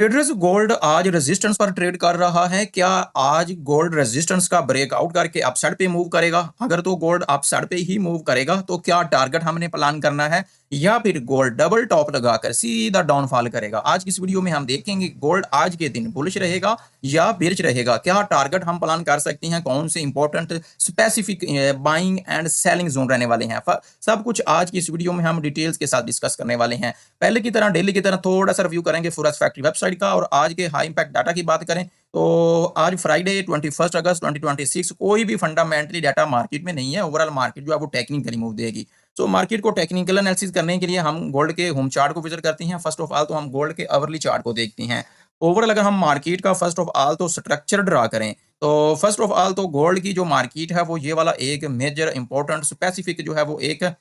Traders gold आज resistance पर trade कर रहा है। क्या आज गोल्ड रेजिस्टेंस का ब्रेकआउट करके अपसाइड पे मूव करेगा? अगर तो गोल्ड अपसाइड पे ही मूव करेगा तो क्या टारगेट हमने प्लान करना है या फिर गोल्ड डबल टॉप लगाकर सीधा डाउनफॉल करेगा? आज की इस वीडियो में हम देखेंगे गोल्ड आज के दिन बुलिश रहेगा या बेरिश रहेगा। क्या टारगेट हम प्लान कर सकते हैं? कौन से important specific buying and selling zone रहने वाले हैं? सब कुछ आज की इस वीडियो में हम डिटेल्स के साथ डिस्कस करने वाले हैं। पहले की तरह डेली की तरह थोड़ा सा रिव्यू करेंगे फॉरेक्स फैक्ट्री वेबसाइट का। और आज के हाई इंपैक्ट डाटा की बात करें तो आज फ्राइडे 21 अगस्त 2026 कोई भी फंडामेंटली डाटा मार्केट में नहीं है। ओवरऑल मार्केट जो है वो टेक्निकली मूव देगी। सो मार्केट को टेक्निकल एनालिसिस करने के लिए हम गोल्ड के होम चार्ट को विजिट करते हैं। फर्स्ट ऑफ ऑल तो हम गोल्ड के अवरली चार्ट को देखते हैं। ओवरऑल अगर हम मार्केट का फर्स्ट ऑफ ऑल तो स्ट्रक्चर ड्रा करें तो फर्स्ट ऑफ ऑल तो गोल्ड की जो मार्केट है वो ये वाला एक मेजर इंपॉर्टेंट स्पेसिफिक जो है वो एक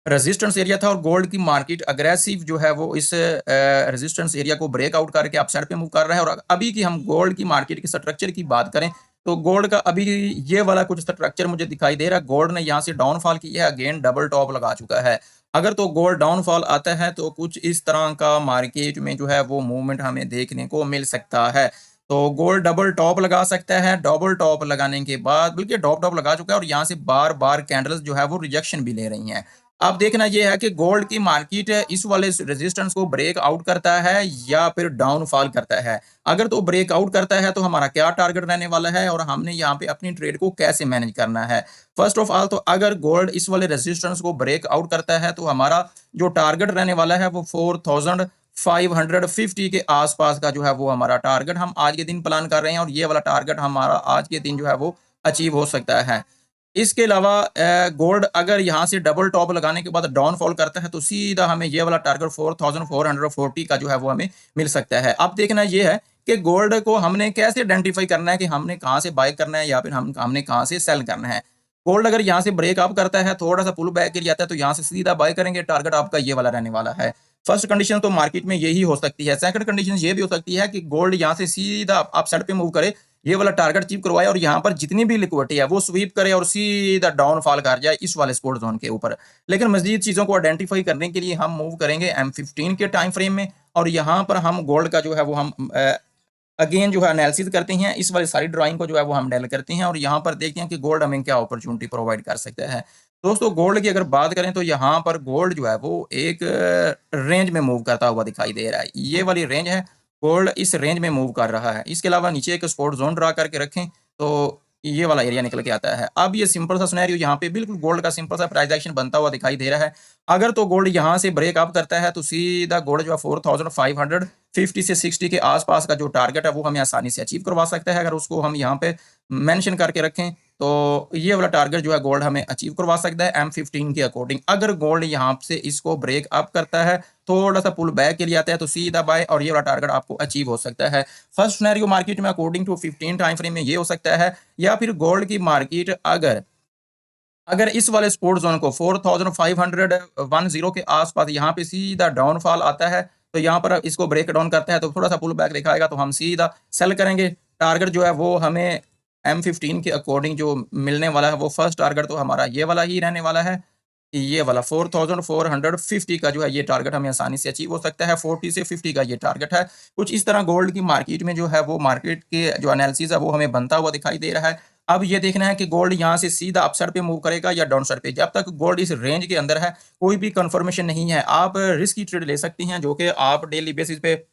रेजिस्टेंस एरिया था। और गोल्ड की मार्केट अग्रेसिव जो है वो इस रेजिस्टेंस एरिया को ब्रेकआउट करके अपसाइड पे मूव कर रहा है। और अभी की हम गोल्ड की मार्केट के स्ट्रक्चर की बात करें तो गोल्ड का अभी ये वाला कुछ स्ट्रक्चर मुझे दिखाई दे रहा है। गोल्ड ने यहाँ से डाउनफॉल किया है, अगेन डबल टॉप लगा चुका है। अगर तो गोल्ड डाउनफॉल आता है तो कुछ इस तरह का मार्केट में जो है वो मूवमेंट हमें देखने को मिल सकता है। तो गोल्ड डबल टॉप लगा सकता है। डबल टॉप लगाने के बाद बल्कि टॉप टॉप लगा चुका है और यहाँ से बार बार कैंडल्स जो है वो रिजेक्शन भी ले रही हैं। अब देखना यह है कि गोल्ड की मार्केट इस वाले रेजिस्टेंस को ब्रेक आउट करता है या फिर डाउनफॉल करता है। अगर तो ब्रेक आउट करता है तो हमारा क्या टारगेट रहने वाला है और हमने यहाँ पे अपनी ट्रेड को कैसे मैनेज करना है। फर्स्ट ऑफ ऑल तो अगर गोल्ड इस वाले रेजिस्टेंस को ब्रेक आउट करता है तो हमारा जो टारगेट रहने वाला है वो 4550 के आसपास का जो है वो हमारा टारगेट हम आज के दिन प्लान कर रहे हैं। और ये वाला टारगेट हमारा आज के दिन जो है वो अचीव हो सकता है। इसके अलावा गोल्ड अगर यहाँ से डबल टॉप लगाने के बाद डाउनफॉल करता है तो सीधा हमें ये वाला टारगेट 4440 का जो है वो हमें मिल सकता है। अब देखना ये है कि गोल्ड को हमने कैसे आइडेंटिफाई करना है कि हमने कहाँ से बाय करना है या फिर हमने कहाँ से सेल करना है। गोल्ड अगर यहाँ से ब्रेक अप करता है, थोड़ा सा पुल बैक के लिए आता है तो यहाँ से सीधा बाय करेंगे। टारगेट आपका ये वाला रहने वाला है। फर्स्ट कंडीशन तो मार्केट में यही हो सकती है। सेकंड कंडीशन ये भी हो सकती है कि गोल्ड यहाँ से सीधा अपसाइड पे मूव करे, ये वाला टारगेट अचीव करवाए और यहाँ पर जितनी भी लिक्विडिटी है वो स्वीप करे और सीधा डाउनफॉल कर जाए इस वाले सपोर्ट जोन के ऊपर। लेकिन मजीद चीज़ों को आइडेंटिफाई करने के लिए हम मूव करेंगे M15 के टाइम फ्रेम में। और यहाँ पर हम गोल्ड का जो है वो हम अगेन जो है एनालिसिस करते हैं। इस वाली सारी ड्राइंग को जो है वो हम डेल करते हैं और यहाँ पर देखते हैं कि गोल्ड हमें क्या अपॉर्चुनिटी प्रोवाइड कर सकता है। दोस्तों गोल्ड की अगर बात करें तो यहाँ पर गोल्ड जो है वो एक रेंज में मूव करता हुआ दिखाई दे रहा है। ये वाली रेंज है, गोल्ड इस रेंज में मूव कर रहा है। इसके अलावा नीचे एक सपोर्ट जोन ड्रा करके रखें तो ये वाला एरिया निकल के आता है। अब ये सिंपल सा सिनेरियो यहाँ पे बिल्कुल गोल्ड का सिंपल सा प्राइस एक्शन बनता हुआ दिखाई दे रहा है। अगर तो गोल्ड यहाँ से ब्रेक अप करता है तो सीधा गोल्ड जो है 4550 से 60 के आसपास का जो टारगेट है वो हमें आसानी से अचीव करवा सकता है। अगर उसको हम यहाँ पे मेंशन करके रखें तो ये वाला टारगेट जो है गोल्ड हमें अचीव करवा सकता है M15 के अकॉर्डिंग। अगर गोल्ड यहाँ से इसको ब्रेक अप करता है, थोड़ा सा पुल बैक के लिए आता है तो सीधा बाय और ये वाला टारगेट आपको अचीव हो सकता है। फर्स्ट सिनेरियो मार्केट में अकॉर्डिंग टू 15 टाइम फ्रेम में ये हो सकता है। या फिर गोल्ड की मार्केट अगर अगर इस वाले सपोर्ट जोन को 4510 के आसपास यहाँ पे सीधा डाउनफॉल आता है तो यहाँ पर इसको ब्रेक डाउन करता है तो थोड़ा सा पुल बैक दिखाएगा तो हम सीधा सेल करेंगे। टारगेट जो है वो हमें M15 के अकॉर्डिंग जो मिलने वाला है वो फर्स्ट टारगेट तो हमारा ये वाला ही रहने वाला है। ये वाला 4450 का जो है ये टारगेट हमें आसानी से अचीव हो सकता है। 40 से 50 का ये टारगेट है। कुछ इस तरह गोल्ड की मार्केट में जो है वो मार्केट के जो एनालिसिस है वो हमें बनता हुआ दिखाई दे रहा है। अब ये देखना है कि गोल्ड यहाँ से सीधा अपसाइड पे मूव करेगा या डाउन साइड पे। जब तक गोल्ड इस रेंज के अंदर है कोई भी कंफर्मेशन नहीं है। आप रिस्क की ट्रेड ले सकती हैं जो कि आप डेली बेसिस पे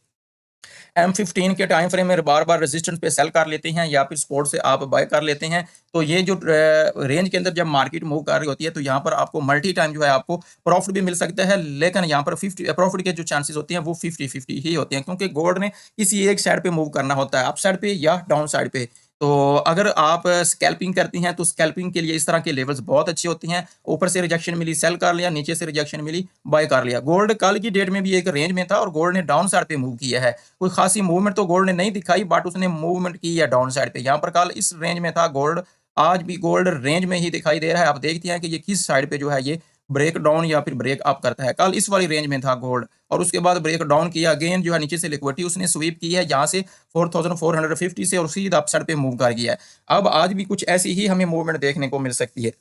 M15 के टाइम फ्रेम में बार बार रेजिस्टेंस पे सेल कर लेते हैं या फिर सपोर्ट से आप बाय कर लेते हैं। तो ये जो रेंज के अंदर जब मार्केट मूव कर रही होती है तो यहाँ पर आपको मल्टी टाइम जो है आपको प्रॉफिट भी मिल सकता है। लेकिन यहाँ पर 50 प्रॉफिट के जो चांसेस होते हैं वो 50-50 ही होते हैं क्योंकि गोल्ड ने किसी एक साइड पे मूव करना होता है, अप साइड पे या डाउन साइड पे। तो अगर आप स्कैल्पिंग करती हैं तो स्कैल्पिंग के लिए इस तरह के लेवल्स बहुत अच्छे होते हैं। ऊपर से रिजेक्शन मिली सेल कर लिया, नीचे से रिजेक्शन मिली बाय कर लिया। गोल्ड कल की डेट में भी एक रेंज में था और गोल्ड ने डाउन साइड पे मूव किया है। कोई खासी मूवमेंट तो गोल्ड ने नहीं दिखाई बट उसने मूवमेंट की है डाउन साइड पे। यहाँ पर कल इस रेंज में था गोल्ड, आज भी गोल्ड रेंज में ही दिखाई दे रहा है। आप देखते हैं कि ये किस साइड पे जो है ये ब्रेक डाउन या फिर ब्रेक अप करता है। कल इस वाली रेंज में था गोल्ड और उसके बाद ब्रेक डाउन किया, अगेन जो है नीचे से लिक्विडिटी उसने स्वीप की है यहाँ से 4450 से और सीधा अपसाइड पे मूव कर गया है। अब आज भी कुछ ऐसी ही हमें मूवमेंट देखने को मिल सकती है।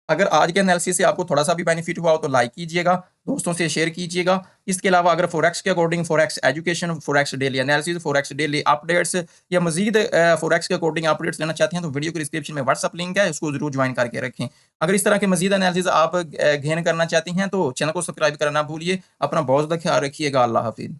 अगर आज के एनालिसिस से आपको थोड़ा सा भी बेनिफिट हुआ हो तो लाइक कीजिएगा, दोस्तों से शेयर कीजिएगा। इसके अलावा अगर फॉरेक्स के according forex education, forex daily analysis, forex daily updates या मजीद फॉरेक्स के अकॉर्डिंग अपडेट्स लेना चाहते हैं तो वीडियो के डिस्क्रिप्शन में व्हाट्सअप लिंक है, उसको जरूर ज्वाइन करके रखें। अगर इस तरह के मजीद एनालिसिस आप गेन करना चाहती हैं तो चैनल को सब्सक्राइब करना ना भूलिए। अपना बहुत ज़्यादा ख्याल रखिएगा। अल्लाह हाफिज़।